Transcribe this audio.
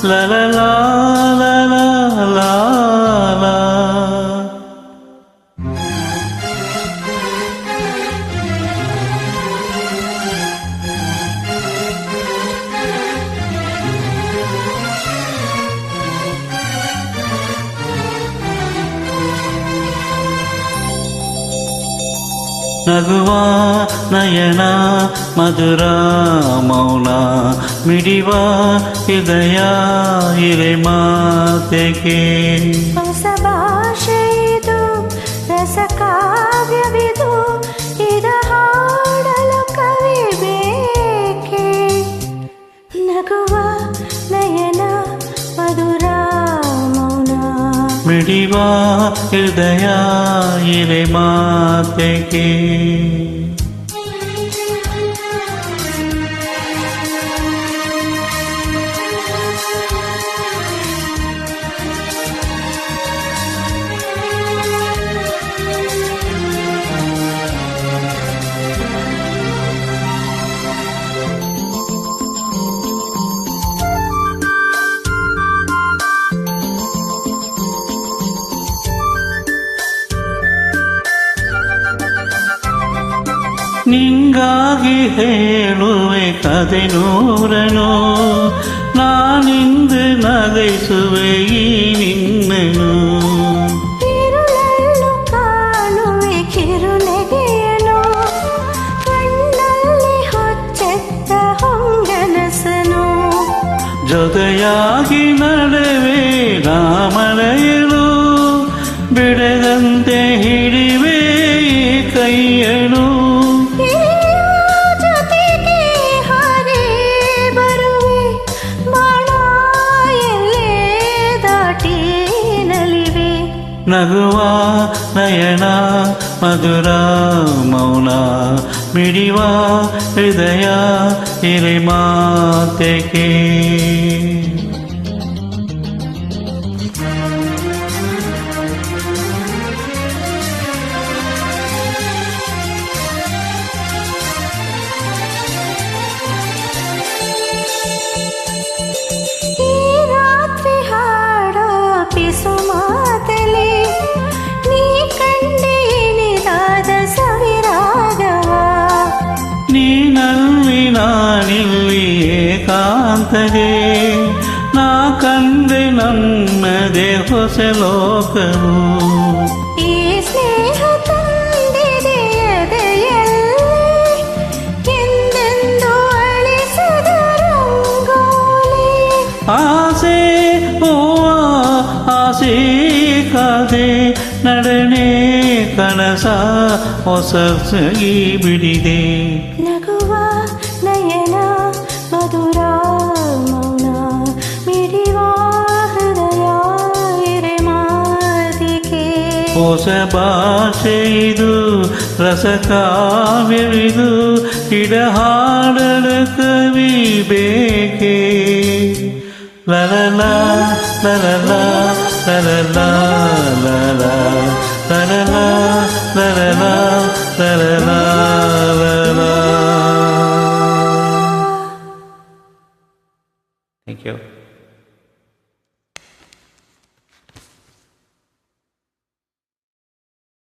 La la la la la la la. ನಗುವ ನಯನ ಮಧುರ ಮೌನ ಮಿಡಿವ ಹೃದಯ ಇರೆ ಮಾತೆಗೆ ಹೊಸ ಭಾಷೆಯಿದು ರಸ ಕಾವ್ಯವಿದು ಇದ ಹಾಡಲು ಕವಿ ಬೇಕೆ ನಗುವ ನಯನ ಮಧುರ ಮೌನ ಮಿಡಿವ ಹೃದಯ ಇರೆ ಮಾತೆಗೆ ನಿಂಗಾಗಿ ಹೇಳುವೆ ಕದೆ ನೂರನು ನಾನಿಂದು ನಗೈಸುವೆ ಈ ನಿನ್ನನು ತಿರುಳಲು ಕಾಣುವೆ ಕಿರುನೆಗೆಯನು ಕಣ್ಣಲ್ಲಿ ಹೊಚ್ಚೆತ್ತ ಹೊಂಗನಸನು ಜೊತೆಯಾಗಿ ನಡೆವೆ ನಾಮಳೆಯಲು ಬಿಡದಂತೆ ಹಿಡಿವೆ ಕೈಯನು ನಗುವ ನಯನ ಮಧುರ ಮೌನ ಮಿಡಿವ ಹೃದಯ ಇರೆ ಮಾತೆಗೆ ಈ ರಾತ್ರಿ ಹಾಡೋ ಪಿಸು ಮಾತಲಿ ನೀ ಕಂಡೇನಿದಾದ ಸವಿರಾಗವ ನೀನಲ್ಲಿ ನಾನಿಲ್ಲಿ ಏಕಾಂತಗೆ ನಾ ಕಂಡೆ ನನ್ನದೇ ಹೊಸ ಲೋಕವು ಈ ಸ್ನೇಹ ತಂದಿದೆ ಎದೆಯಲ್ಲಿ ಎಂದೆಂದು ಅಳಿಸದ ರಂಗೋಲಿ ಆಸೆ ಓ ಆಸೆ ಕಾದೆ ನಡನೆ ಕನಸ ಹೊಸಗಿ ಬಿಡಿದೆ ನಗುವ ನಯನ ಮಧುರ ಮೌನ ಮಿಡಿವ ಹೃದಯ ಇರೆ ಮಾತಿಗೆ ಹೊಸ ಭಾಷೆ ಇದು ರಸ ಕಾವ್ಯವಿದು ಇಡ ಹಾಡಲು ಕವಿ ಬೇಕೆ ಲಲಲ ಲಲಲ ಲಲಲ ಲಲ ಲಲಲ ಲಲಲ ಲಲಲ ಲಲ. Thank you.